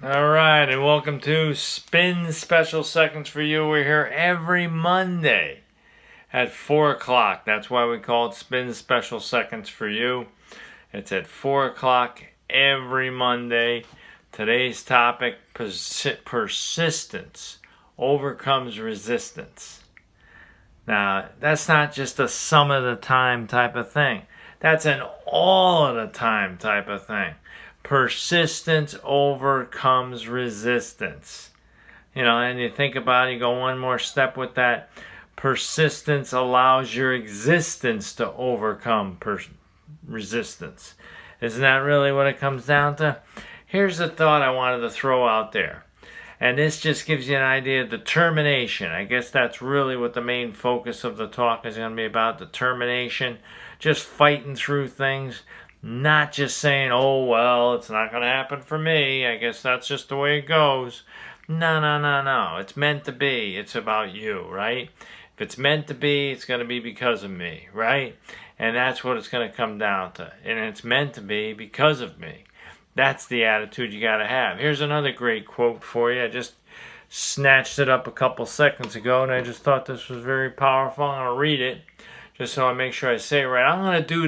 All right, and welcome to Spin Special Seconds for You. We're here every Monday at 4 o'clock. That's why we call it Spin Special Seconds for You. It's at 4 o'clock every Monday. Today's topic, persistence overcomes resistance. Now, that's not just a some of the time type of thing. That's an all of the time type of thing. Persistence overcomes resistance. And you think about it, you go one more step with that. Persistence allows your existence to overcome resistance. Isn't that really what it comes down to? Here's the thought I wanted to throw out there. And this just gives you an idea of determination. I guess that's really what the main focus of the talk is going to be about, determination. Just fighting through things. Not just saying, oh, well, it's not going to happen for me. I guess that's just the way it goes. No. It's meant to be. It's about you, right? If it's meant to be, it's going to be because of me, right? And that's what it's going to come down to. And it's meant to be because of me. That's the attitude you got to have. Here's another great quote for you. I just snatched it up a couple seconds ago, and I just thought this was very powerful. I'm going to read it just so I make sure I say it right. I'm going to do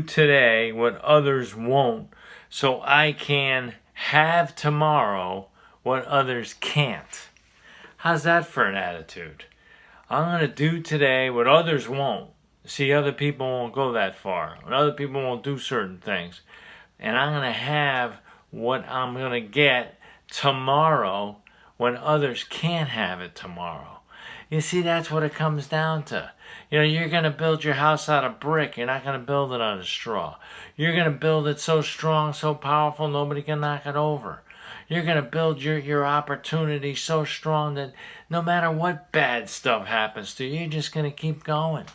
today what others won't, so I can have tomorrow what others can't. How's that for an attitude? I'm going to do today what others won't. See, other people won't go that far. And other people won't do certain things. And I'm going to have what I'm going to get tomorrow when others can't have it tomorrow. You see, that's what it comes down to. You're going to build your house out of brick. You're not going to build it out of straw. You're going to build it so strong, so powerful, nobody can knock it over. You're going to build your opportunity so strong that no matter what bad stuff happens to you, you're just going to keep going.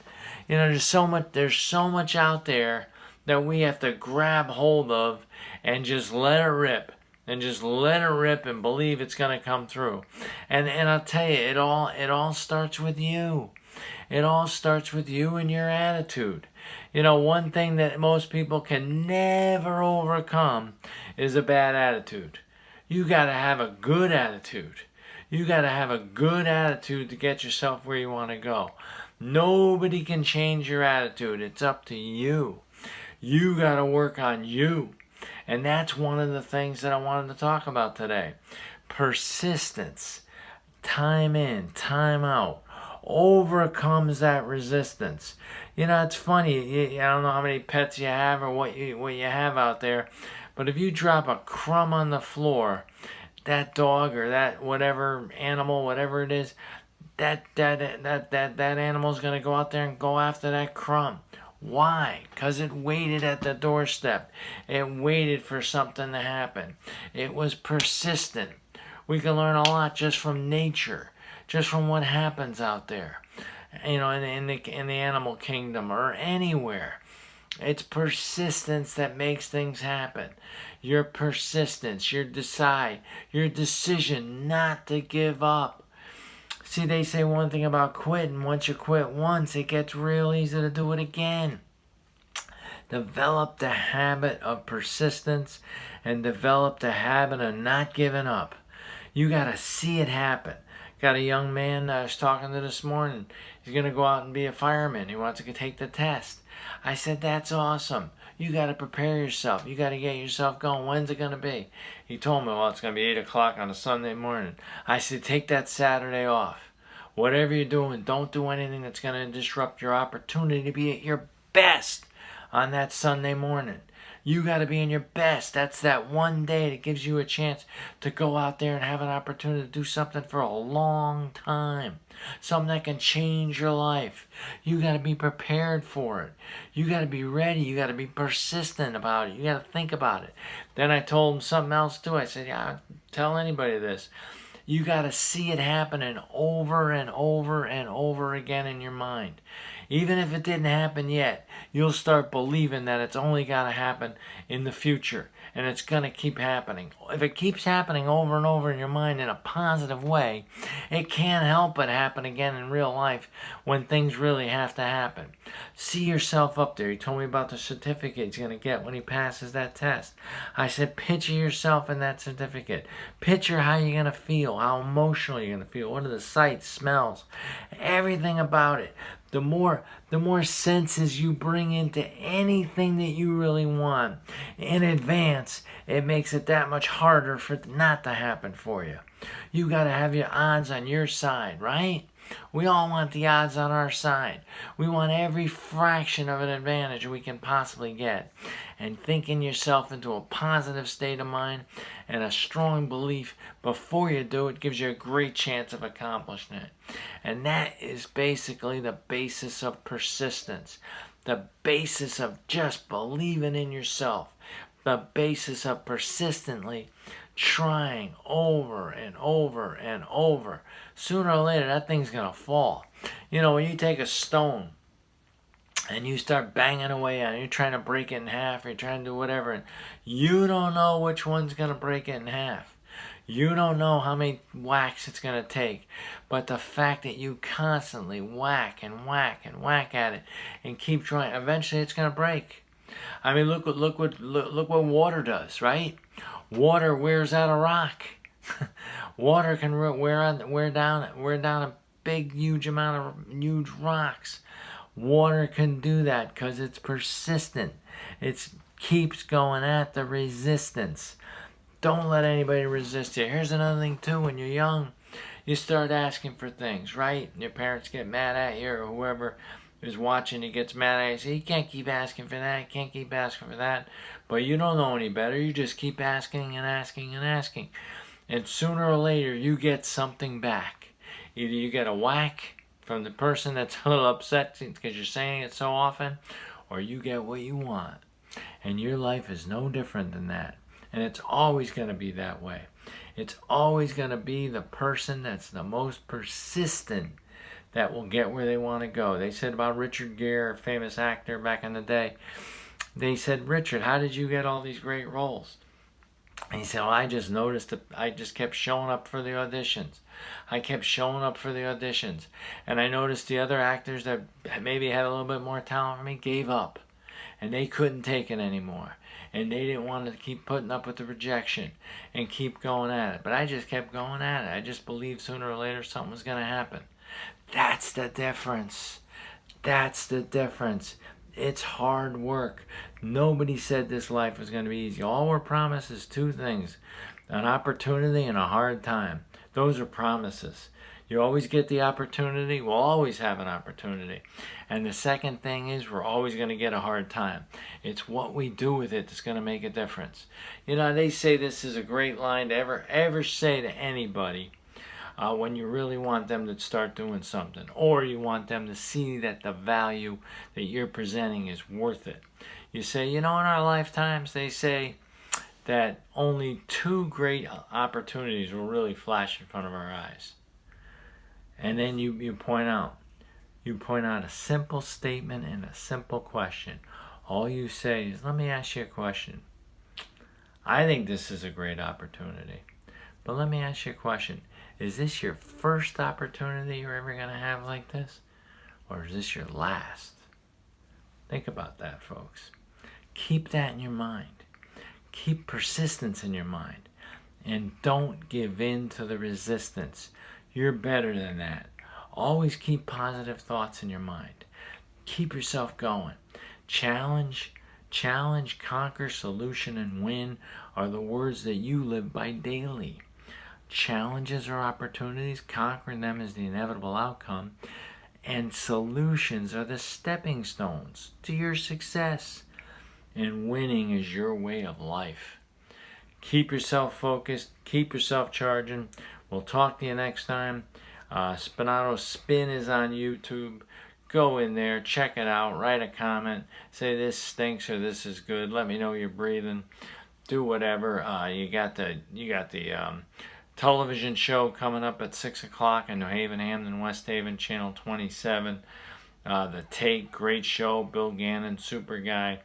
There's so much out there that we have to grab hold of and just let it rip. And just let it rip and believe it's going to come through. And I'll tell you, it all starts with you. It all starts with you and your attitude. One thing that most people can never overcome is a bad attitude. You got to have a good attitude. You got to have a good attitude to get yourself where you want to go. Nobody can change your attitude. It's up to you. You got to work on you. And that's one of the things that I wanted to talk about today. Persistence, time in, time out, overcomes that resistance. It's funny. I don't know how many pets you have or what you have out there, but if you drop a crumb on the floor, that dog or that whatever animal, whatever it is, that animal's going to go out there and go after that crumb. Why? Because it waited at the doorstep. It waited for something to happen. It was persistent. We can learn a lot just from nature, just from what happens out there, in the animal kingdom or anywhere. It's persistence that makes things happen. Your persistence, your decision not to give up. See, they say one thing about quitting. Once you quit once, it gets real easy to do it again. Develop the habit of persistence and develop the habit of not giving up. You got to see it happen. Got a young man I was talking to this morning. He's going to go out and be a fireman. He wants to take the test. I said, that's awesome. You got to prepare yourself. You got to get yourself going. When's it going to be? He told me, well, it's going to be 8 o'clock on a Sunday morning. I said, take that Saturday off. Whatever you're doing, don't do anything that's going to disrupt your opportunity to be at your best on that Sunday morning. You got to be in your best. That's that one day that gives you a chance to go out there and have an opportunity to do something for a long time. Something that can change your life. You got to be prepared for it. You got to be ready. You got to be persistent about it. You got to think about it. Then I told him something else too. I said, yeah, tell anybody this. You got to see it happening over and over and over again in your mind. Even if it didn't happen yet, you'll start believing that it's only got to happen in the future. and it's going to keep happening. If it keeps happening over and over in your mind in a positive way, it can't help but happen again in real life when things really have to happen. See yourself up there. He told me about the certificate he's going to get when he passes that test. I said, picture yourself in that certificate. Picture how you're going to feel, how emotional you're going to feel. What are the sights, smells, everything about it. The more senses you bring into anything that you really want in advance, it makes it that much harder for it not to happen for you. You got to have your odds on your side, right? We all want the odds on our side. We want every fraction of an advantage we can possibly get. And thinking yourself into a positive state of mind and a strong belief before you do it gives you a great chance of accomplishing it. And that is basically the basis of persistence. The basis of just believing in yourself. The basis of persistently trying over and over and over. Sooner or later, that thing's going to fall. You know, when you take a stone and you start banging away on it, you're trying to break it in half, or you're trying to do whatever, and you don't know which one's going to break it in half. You don't know how many whacks it's going to take. But the fact that you constantly whack and whack and whack at it and keep trying, eventually it's going to break. I mean, look what water does, right? Water wears out a rock. Water can wear down a big, huge rocks. Water can do that because it's persistent. It keeps going at the resistance. Don't let anybody resist you. Here's another thing too. When you're young, you start asking for things, right? Your parents get mad at you, or whoever is watching you gets mad at you. Say, you can't keep asking for that. You can't keep asking for that. But you don't know any better. You just keep asking and asking and asking. And sooner or later, you get something back. Either you get a whack from the person that's a little upset because you're saying it so often, or you get what you want. And your life is no different than that. And it's always going to be that way. It's always going to be the person that's the most persistent that will get where they want to go. They said about Richard Gere, a famous actor back in the day, they said, Richard, how did you get all these great roles? And he said, well, I just noticed that I just kept showing up for the auditions. I kept showing up for the auditions. And I noticed the other actors that maybe had a little bit more talent for me gave up. And they couldn't take it anymore. And they didn't want to keep putting up with the rejection and keep going at it. But I just kept going at it. I just believed sooner or later something was going to happen. That's the difference. That's the difference. It's hard work. Nobody said this life was going to be easy. All we're promised is two things: an opportunity and a hard time. Those are promises. You always get the opportunity. We'll always have an opportunity. And the second thing is we're always going to get a hard time. It's what we do with it that's going to make a difference. You know, they say this is a great line to ever say to anybody when you really want them to start doing something, or you want them to see that the value that you're presenting is worth it. You say, you know, in our lifetimes, they say that only two great opportunities will really flash in front of our eyes. And then you point out a simple statement and a simple question. All you say is, let me ask you a question. I think this is a great opportunity, but let me ask you a question. Is this your first opportunity you're ever going to have like this? Or is this your last? Think about that, folks. Keep that in your mind. Keep persistence in your mind. And don't give in to the resistance. You're better than that. Always keep positive thoughts in your mind. Keep yourself going. Challenge, conquer, solution, and win are the words that you live by daily. Challenges are opportunities. Conquering them is the inevitable outcome. And solutions are the stepping stones to your success. And winning is your way of life. Keep yourself focused. Keep yourself charging. We'll talk to you next time. Spinato Spin is on YouTube. Go in there, check it out, write a comment, say this stinks or this is good. Let me know you're breathing. Do whatever. You got the television show coming up at 6 o'clock in New Haven, Hamden, West Haven, Channel 27. The Take, great show. Bill Gannon, super guy.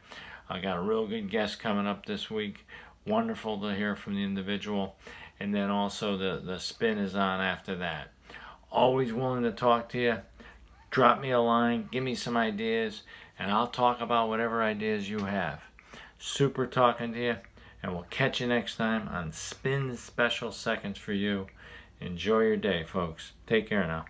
I got a real good guest coming up this week. Wonderful to hear from the individual. And then also the spin is on after that. Always willing to talk to you. Drop me a line, give me some ideas, and I'll talk about whatever ideas you have. Super talking to you, and we'll catch you next time on Spin Special Seconds for You. Enjoy your day, folks. Take care now.